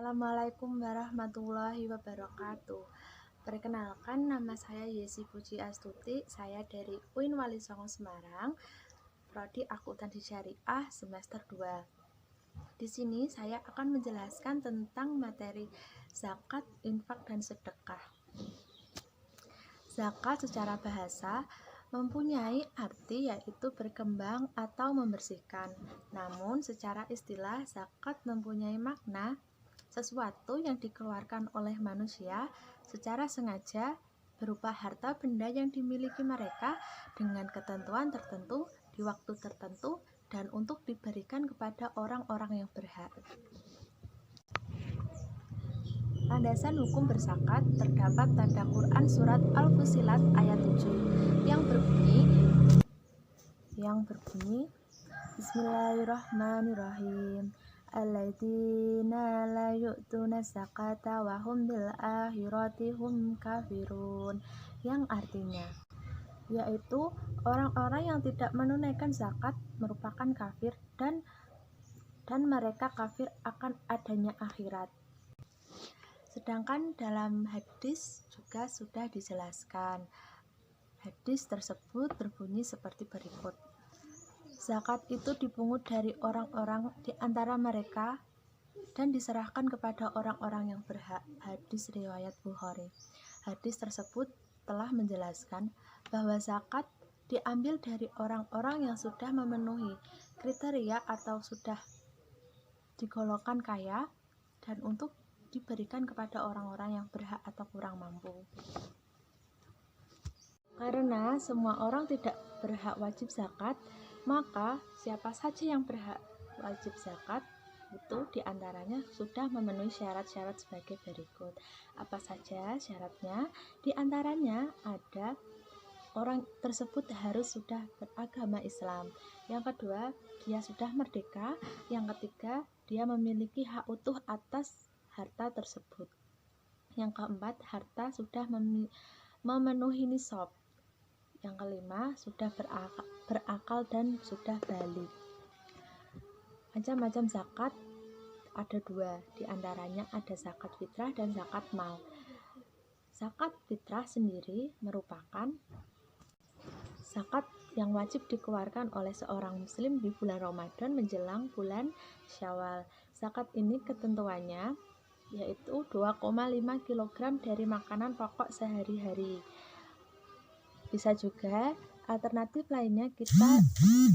Assalamualaikum warahmatullahi wabarakatuh. Perkenalkan, nama saya Yesi Puji Astuti. Saya dari UIN Wali Songo Semarang, Prodi Akuntansi Syariah semester 2. Di sini saya akan menjelaskan tentang materi zakat, infak, dan sedekah. Zakat secara bahasa mempunyai arti yaitu berkembang atau membersihkan. Namun secara istilah zakat mempunyai makna sesuatu yang dikeluarkan oleh manusia secara sengaja berupa harta benda yang dimiliki mereka dengan ketentuan tertentu di waktu tertentu dan untuk diberikan kepada orang-orang yang berhak. Landasan hukum berzakat terdapat pada Quran surat Al-Fussilat ayat 7 yang berbunyi Bismillahirrahmanirrahim. Alladzina la yu'tuna zakata wa hum bil akhirati hum kafirun, yang artinya yaitu orang-orang yang tidak menunaikan zakat merupakan kafir dan mereka kafir akan adanya akhirat. Sedangkan dalam hadis juga sudah dijelaskan. Hadis tersebut berbunyi seperti berikut. Zakat itu dipungut dari orang-orang di antara mereka dan diserahkan kepada orang-orang yang berhak. Hadis riwayat Bukhari. Hadis tersebut telah menjelaskan bahwa zakat diambil dari orang-orang yang sudah memenuhi kriteria atau sudah digolongkan kaya dan untuk diberikan kepada orang-orang yang berhak atau kurang mampu. Karena semua orang tidak berhak wajib zakat, maka siapa saja yang berhak wajib zakat itu diantaranya sudah memenuhi syarat-syarat sebagai berikut. Apa saja syaratnya? Diantaranya ada orang tersebut harus sudah beragama Islam. Yang kedua, dia sudah merdeka. Yang ketiga, dia memiliki hak utuh atas harta tersebut. Yang keempat, harta sudah memenuhi nisab. Yang kelima, sudah berakal dan sudah balik. Macam-macam zakat ada dua, diantaranya ada zakat fitrah dan zakat mal. Zakat fitrah sendiri merupakan zakat yang wajib dikeluarkan oleh seorang muslim di bulan Ramadan menjelang bulan Syawal. Zakat ini ketentuannya yaitu 2,5 kg dari makanan pokok sehari-hari. Bisa juga alternatif lainnya kita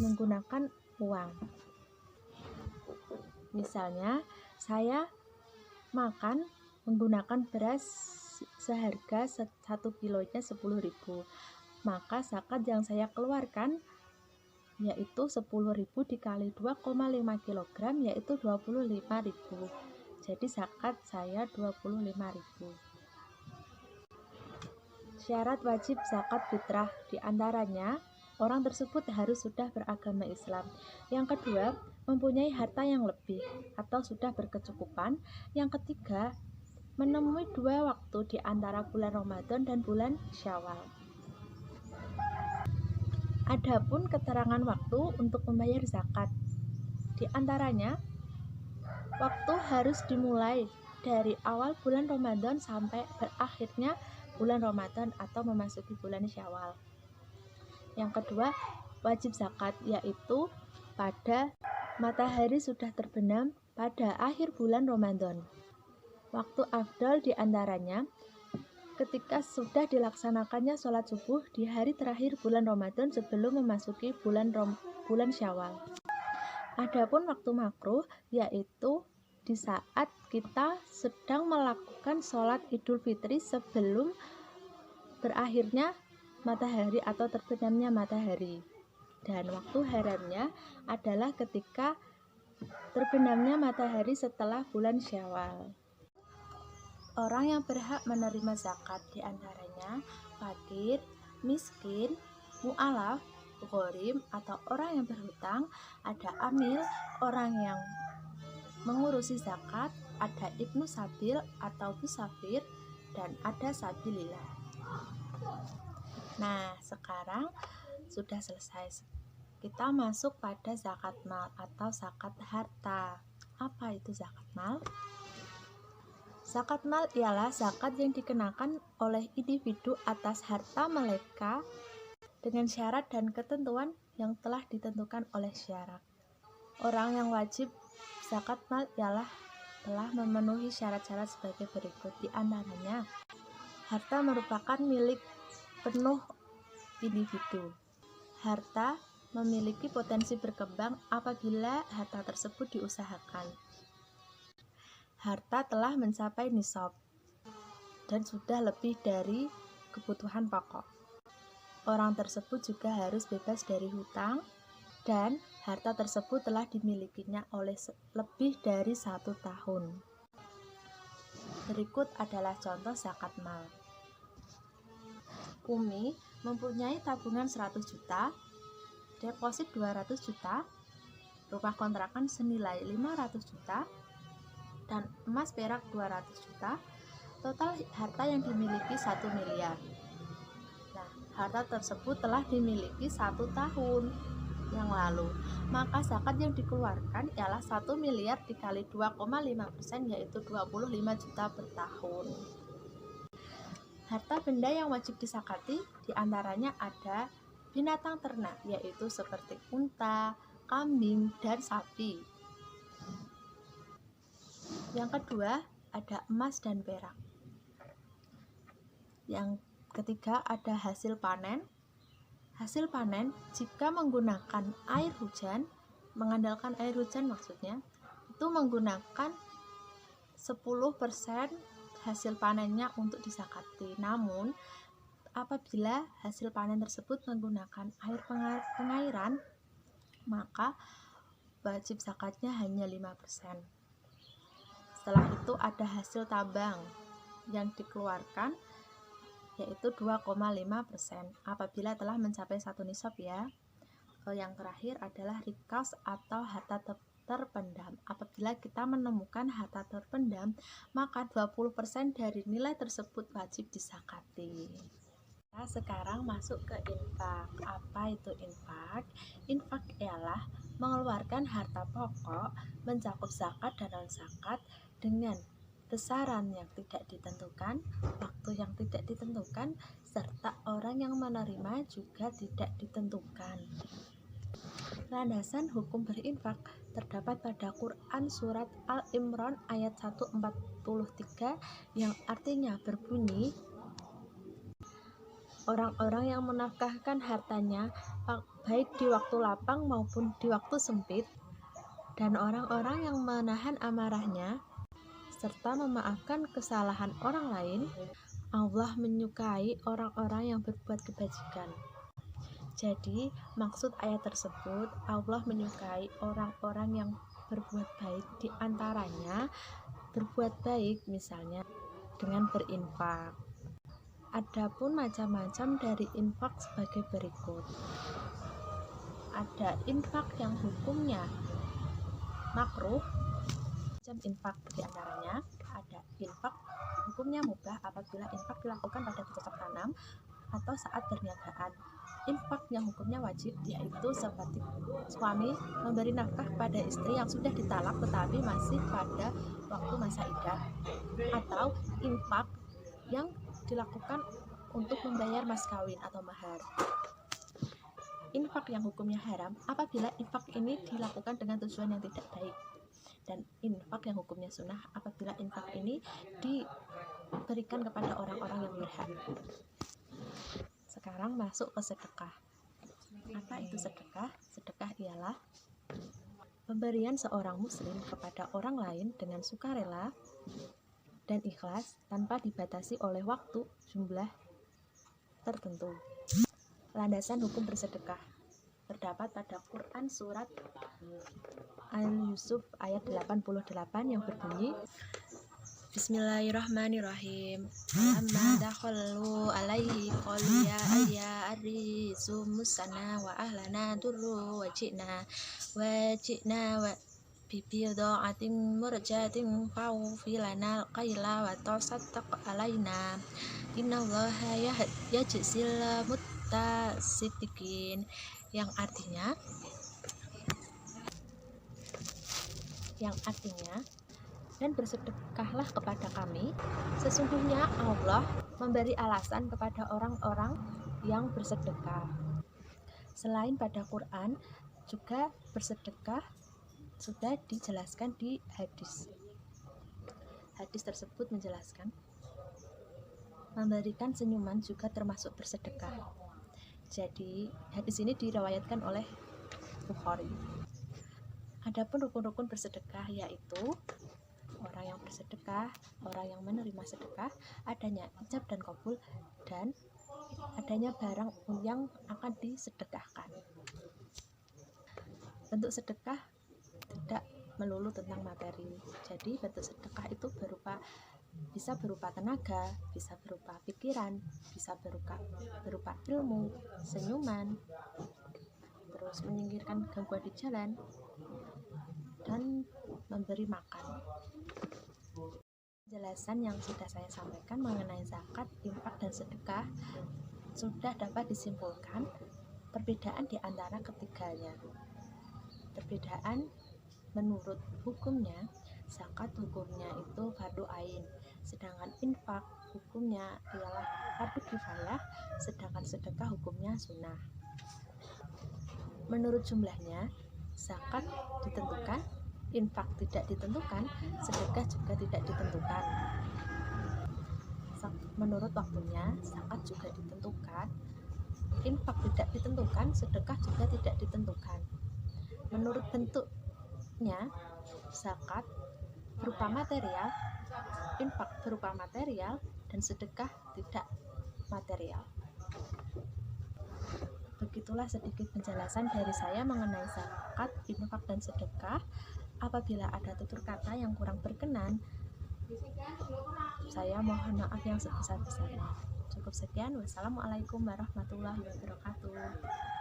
menggunakan uang. Misalnya saya makan menggunakan beras seharga 1 kilonya 10.000, maka zakat yang saya keluarkan yaitu 10.000 dikali 2,5 kg yaitu 25.000. Jadi zakat saya 25.000. Syarat wajib zakat fitrah diantaranya orang tersebut harus sudah beragama Islam. Yang kedua, mempunyai harta yang lebih atau sudah berkecukupan. Yang ketiga, menemui 2 waktu di antara bulan Ramadan dan bulan Syawal. Adapun keterangan waktu untuk membayar zakat, di antaranya waktu harus dimulai dari awal bulan Ramadan sampai berakhirnya bulan Ramadan atau memasuki bulan Syawal. Yang kedua, wajib zakat yaitu pada matahari sudah terbenam pada akhir bulan Ramadan. Waktu afdal diantaranya ketika sudah dilaksanakannya sholat subuh di hari terakhir bulan Ramadan sebelum memasuki bulan Syawal. Adapun waktu makruh yaitu di saat kita sedang melakukan sholat Idul Fitri sebelum berakhirnya matahari atau terbenamnya matahari. Dan waktu haramnya adalah ketika terbenamnya matahari setelah bulan Syawal. Orang yang berhak menerima zakat diantaranya fakir, miskin, mu'alaf, ghorim atau orang yang berhutang, ada amil, orang yang mengurusi zakat, ada ibnu sabil atau musafir, dan ada sabilillah. Nah, sekarang sudah selesai. Kita masuk pada zakat mal atau zakat harta. Apa itu zakat mal? Zakat mal ialah zakat yang dikenakan oleh individu atas harta mereka dengan syarat dan ketentuan yang telah ditentukan oleh syarak. Orang yang wajib zakat mal ialah telah memenuhi syarat-syarat sebagai berikut. Di antaranya, harta merupakan milik penuh individu. Harta memiliki potensi berkembang apabila harta tersebut diusahakan. Harta telah mencapai nisab dan sudah lebih dari kebutuhan pokok. Orang tersebut juga harus bebas dari hutang dan harta tersebut telah dimilikinya oleh lebih dari 1 tahun. Berikut adalah contoh zakat mal. Umi mempunyai tabungan 100 juta, deposit 200 juta, rumah kontrakan senilai 500 juta, dan emas perak 200 juta, total harta yang dimiliki 1 miliar. Nah, harta tersebut telah dimiliki 1 tahun yang lalu, maka zakat yang dikeluarkan ialah 1 miliar dikali 2,5%, yaitu 25 juta per tahun. Harta benda yang wajib disakati diantaranya ada binatang ternak, yaitu seperti unta, kambing, dan sapi. Yang kedua, ada emas dan perak. Yang ketiga, ada hasil panen. Hasil panen jika menggunakan air hujan, mengandalkan air hujan maksudnya, itu menggunakan 10% hasil panennya untuk disakati. Namun, apabila hasil panen tersebut menggunakan air pengairan, maka wajib zakatnya hanya 5%. Setelah itu ada hasil tambang yang dikeluarkan, yaitu 2,5% apabila telah mencapai 1 nisab ya. Yang terakhir adalah rikas atau harta terpendam. Apabila kita menemukan harta terpendam, maka 20% dari nilai tersebut wajib disakati. Kita sekarang masuk ke infak. Apa itu infak? Infak ialah mengeluarkan harta pokok mencakup zakat dan non-zakat dengan besaran yang tidak ditentukan, waktu yang tidak ditentukan, serta orang yang menerima juga tidak ditentukan. Landasan hukum berinfak terdapat pada Quran Surat Al-Imran ayat 143 yang artinya berbunyi, orang-orang yang menafkahkan hartanya baik di waktu lapang maupun di waktu sempit, dan orang-orang yang menahan amarahnya serta memaafkan kesalahan orang lain, Allah menyukai orang-orang yang berbuat kebajikan. Jadi, maksud ayat tersebut, Allah menyukai orang-orang yang berbuat baik, di antaranya berbuat baik misalnya dengan berinfak. Adapun macam-macam dari infak sebagai berikut. Ada infak yang hukumnya makruh. Macam infak diantaranya ada infak hukumnya mubah apabila infak dilakukan pada bercocok tanam atau saat perniagaan. Infak yang hukumnya wajib yaitu seperti suami memberi nafkah kepada istri yang sudah ditalak tetapi masih pada waktu masa iddah, atau infak yang dilakukan untuk membayar mas kawin atau mahar. Infak yang hukumnya haram apabila infak ini dilakukan dengan tujuan yang tidak baik, dan infak yang hukumnya sunnah apabila infak ini diberikan kepada orang-orang yang berhak. Sekarang masuk ke sedekah. Apa itu sedekah? Sedekah ialah pemberian seorang muslim kepada orang lain dengan sukarela dan ikhlas tanpa dibatasi oleh waktu, jumlah tertentu. Landasan hukum bersedekah terdapat pada Quran Surat Al-Yusuf ayat 88 yang berbunyi, Bismillahirrahmanirrahim. Falamma dakhalu alaihi qalu ya ayyuhar-risu musana wa ahlana durru wajina wa bibidaatin murjatin fa'ufilana qaila wa tasaddaq alaina innallaha yajzil muttasiddiqin, yang artinya dan bersedekahlah kepada kami. Sesungguhnya Allah memberi alasan kepada orang-orang yang bersedekah. Selain pada Quran, juga bersedekah sudah dijelaskan di hadis. Hadis tersebut menjelaskan memberikan senyuman juga termasuk bersedekah. Jadi hadis ini diriwayatkan oleh Bukhari. Adapun rukun-rukun bersedekah yaitu orang yang bersedekah, orang yang menerima sedekah, adanya ijab dan kabul, dan adanya barang yang akan disedekahkan. Bentuk sedekah tidak melulu tentang materi. Jadi bentuk sedekah itu bisa berupa tenaga, bisa berupa pikiran, bisa berupa ilmu, senyuman, terus menyingkirkan gangguan di jalan, dan memberi makan. Penjelasan yang sudah saya sampaikan mengenai zakat, infak, dan sedekah sudah dapat disimpulkan perbedaan di antara ketiganya. Perbedaan menurut hukumnya, zakat hukumnya itu fardu ain, sedangkan infak hukumnya ialah fardu kifayah, sedangkan sedekah hukumnya sunnah. Menurut jumlahnya, zakat ditentukan, infak tidak ditentukan, sedekah juga tidak ditentukan. Menurut waktunya, zakat juga ditentukan, infak tidak ditentukan, sedekah juga tidak ditentukan. Menurut bentuknya, zakat berupa material, infak berupa material, dan sedekah tidak material. Begitulah sedikit penjelasan dari saya mengenai zakat, infak, dan sedekah. Apabila ada tutur kata yang kurang berkenan, saya mohon maaf yang sebesar-besarnya. Cukup sekian. Wassalamualaikum warahmatullahi wabarakatuh.